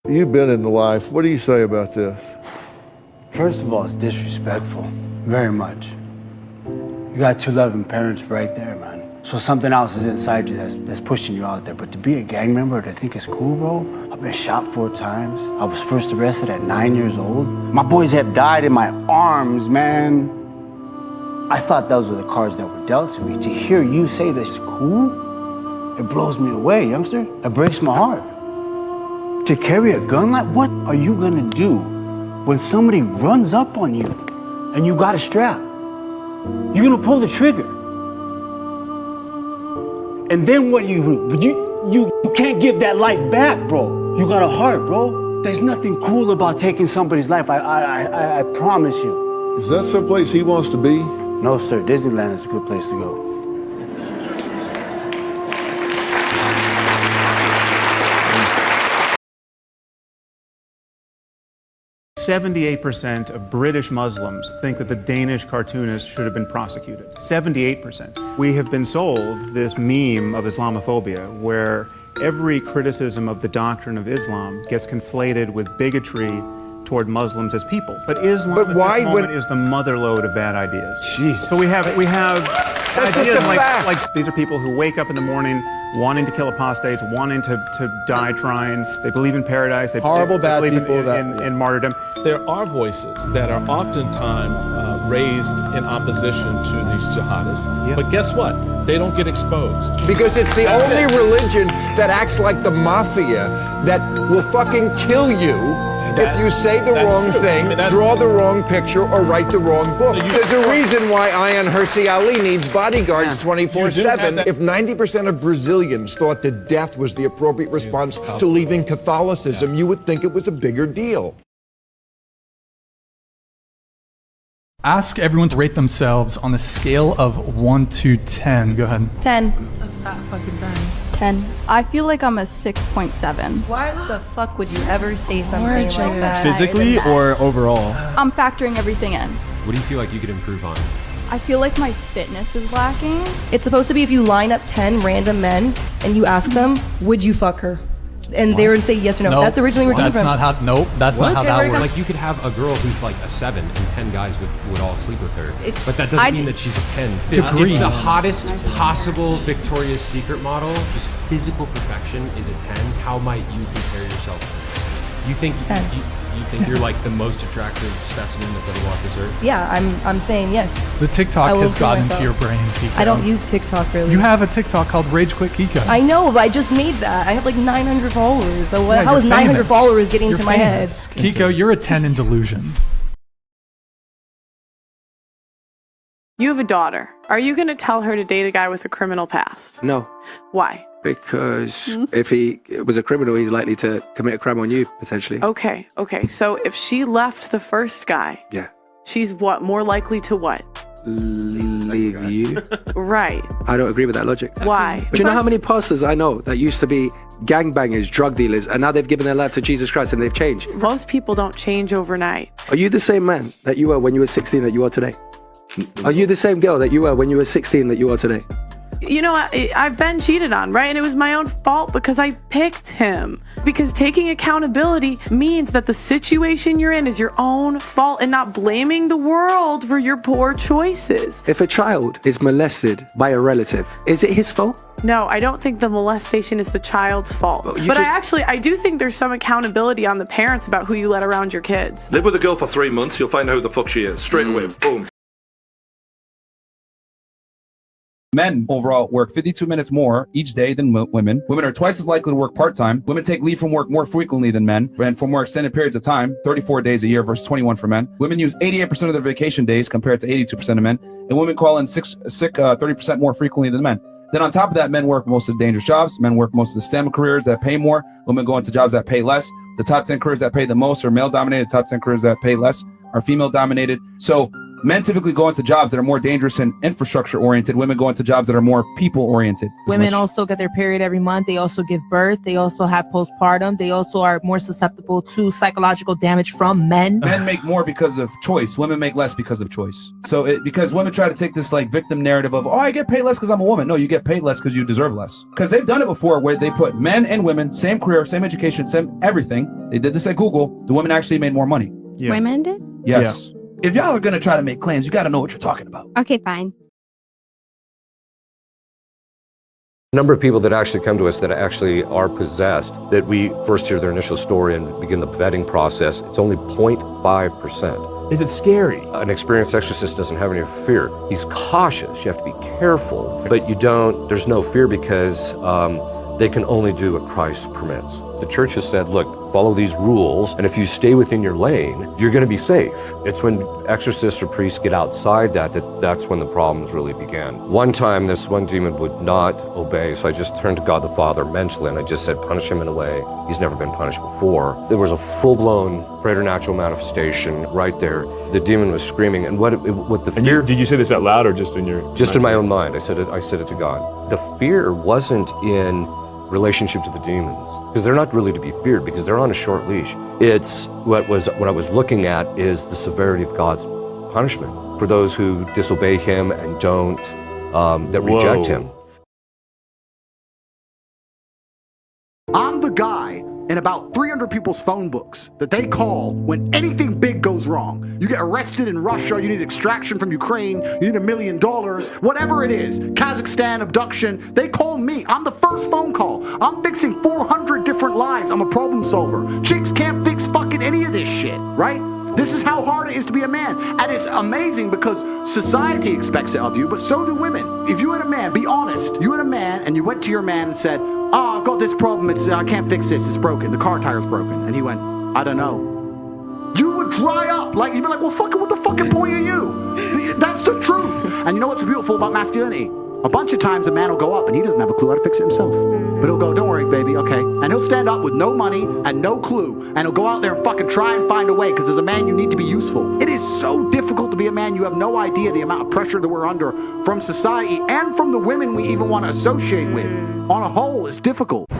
You've been in the life. What do you say about this? First of all, it's disrespectful. Very much. You got two loving parents right there, man. So something else is inside you that's pushing you out there. But to be a gang member, to think it's cool, bro? I've been shot 4 times. I was first arrested at 9 years old. My boys have died in my arms, man. I thought those were the cards that were dealt to me. To hear you say that's cool, it blows me away, youngster. It breaks my heart. To carry a gun, like, what are you gonna do when somebody runs up on you and you got a strap? You're gonna pull the trigger. And then what you can't give that life back, bro. You got a heart, bro. There's nothing cool about taking somebody's life. I promise you. Is that someplace he wants to be? No, sir. Disneyland is a good place to go. 78% of British Muslims think that the Danish cartoonist should have been prosecuted. 78%. We have been sold this meme of Islamophobia, where every criticism of the doctrine of Islam gets conflated with bigotry toward Muslims as people. But Islam at this moment is the motherlode of bad ideas. Jesus. So we have That's ideas just a fact. like these are people who wake up in the morning wanting to kill apostates, wanting to die trying. They believe in paradise. They Horrible, they bad believe people in martyrdom. There are voices that are oftentimes raised in opposition to these jihadists. Yeah. But guess what? They don't get exposed. Because it's the only religion that acts like the mafia that will fucking kill you if you say the wrong thing, draw the wrong picture, or write the wrong book. There's a reason why Ayaan Hirsi Ali needs bodyguards 24/7. If 90% of Brazilians thought that death was the appropriate response to leaving Catholicism, you would think it was a bigger deal. Ask everyone to rate themselves on a scale of 1 to 10. Go ahead. 10. That fucking 10. 10. I feel like I'm a 6.7. Why the fuck would you ever say something like that? Physically or overall? I'm factoring everything in. What do you feel like you could improve on? I feel like my fitness is lacking. It's supposed to be if you line up 10 random men and you ask them, would you fuck her? And they would say yes or no. Nope. That's originally where it came That's from. not how. Nope. That's not how that works. Like you could have a girl who's like a 7 and 10 guys would all sleep with her. But that doesn't mean that she's a 10. Degrees. If the hottest possible Victoria's Secret model, just physical perfection, is a 10, how might you compare yourself to her? You think 10. You think you're like the most attractive specimen that's ever walked this earth? Yeah, I'm saying yes. The TikTok has gotten into your brain, Kiko. I don't use TikTok really. You have a TikTok called Rage Quit Kiko. I know, but I just made that. I have like 900 followers. So Yeah, how is you're 900 famous. followers getting You're into my head? famous. Kiko, you're a 10 in delusion. You have a daughter. Are you going to tell her to date a guy with a criminal past? No. Why? Because if he was a criminal, he's likely to commit a crime on you, potentially. Okay. So if she left the first guy, Yeah. she's what? More likely to what? Leave you. Right. I don't agree with that logic. Why? Do you know how many pastors I know that used to be gangbangers, drug dealers, and now they've given their life to Jesus Christ and they've changed? Most people don't change overnight. Are you the same man that you were when you were 16 that you are today? Are you the same girl that you were when you were 16 that you are today? You know, I've been cheated on, right? And it was my own fault because I picked him. Because taking accountability means that the situation you're in is your own fault and not blaming the world for your poor choices. If a child is molested by a relative, is it his fault? No, I don't think the molestation is the child's fault. But I do think there's some accountability on the parents about who you let around your kids. Live with a girl for 3 months, you'll find out who the fuck she is. Straight away, boom. Men overall work 52 minutes more each day than women. Women are twice as likely to work part-time. Women take leave from work more frequently than men and for more extended periods of time, 34 days a year versus 21 for men. Women use 88% of their vacation days compared to 82% of men. And women call in sick 30% more frequently than men. Then on top of that, men work most of the dangerous jobs. Men work most of the STEM careers that pay more. Women go into jobs that pay less. The top 10 careers that pay the most are male-dominated. Top 10 careers that pay less are female-dominated. So Men typically go into jobs that are more dangerous and infrastructure oriented. Women go into jobs that are more people oriented. Women also get their period every month. They also give birth. They also have postpartum. They also are more susceptible to psychological damage from men. Men make more because of choice. Women make less because of choice. So because women try to take this like victim narrative of, oh, I get paid less because I'm a woman. No, you get paid less because you deserve less. Because they've done it before where they put men and women, same career, same education, same everything. They did this at Google. The women actually made more money. Yeah. Women did? Yes. Yeah. If y'all are going to try to make claims, you got to know what you're talking about. Okay, fine. The number of people that actually come to us that actually are possessed, that we first hear their initial story and begin the vetting process, it's only 0.5%. Is it scary? An experienced exorcist doesn't have any fear. He's cautious. You have to be careful. But there's no fear because they can only do what Christ permits. The church has said, look, follow these rules, and if you stay within your lane, you're going to be safe. It's when exorcists or priests get outside that's when the problems really began. One time, this one demon would not obey, so I just turned to God the Father mentally, and I just said, punish him in a way he's never been punished before. There was a full-blown preternatural manifestation right there. The demon was screaming, and what the fear... Did you say this out loud or just in your... Just in my own mind. I said it to God. The fear wasn't in relationship to the demons, because they're not really to be feared because they're on a short leash. It's what I was looking at is the severity of God's punishment for those who disobey him and don't, that reject him. I'm the guy in about 300 people's phone books that they call when anything big goes wrong. You get arrested in Russia, you need extraction from Ukraine, you need $1 million, whatever it is, Kazakhstan, abduction, they call me. I'm the first phone call. I'm fixing 400 different lives. I'm a problem solver. Chicks can't fix fucking any of this shit, right? This is how hard it is to be a man. And it's amazing because society expects it of you, but so do women. If you had a man, be honest, you had a man and you went to your man and said, oh, I've got this problem, I can't fix this, it's broken, the car tire's broken. And he went, I don't know. You would dry up, you'd be like, well, fuck it, what the fucking point are you? That's the truth. And you know what's beautiful about masculinity? A bunch of times a man will go up and he doesn't have a clue how to fix it himself. But he'll go, don't worry, baby, okay. And he'll stand up with no money and no clue. And he'll go out there and fucking try and find a way, because as a man, you need to be useful. It is so difficult to be a man. You have no idea the amount of pressure that we're under from society and from the women we even want to associate with. On a whole, it's difficult.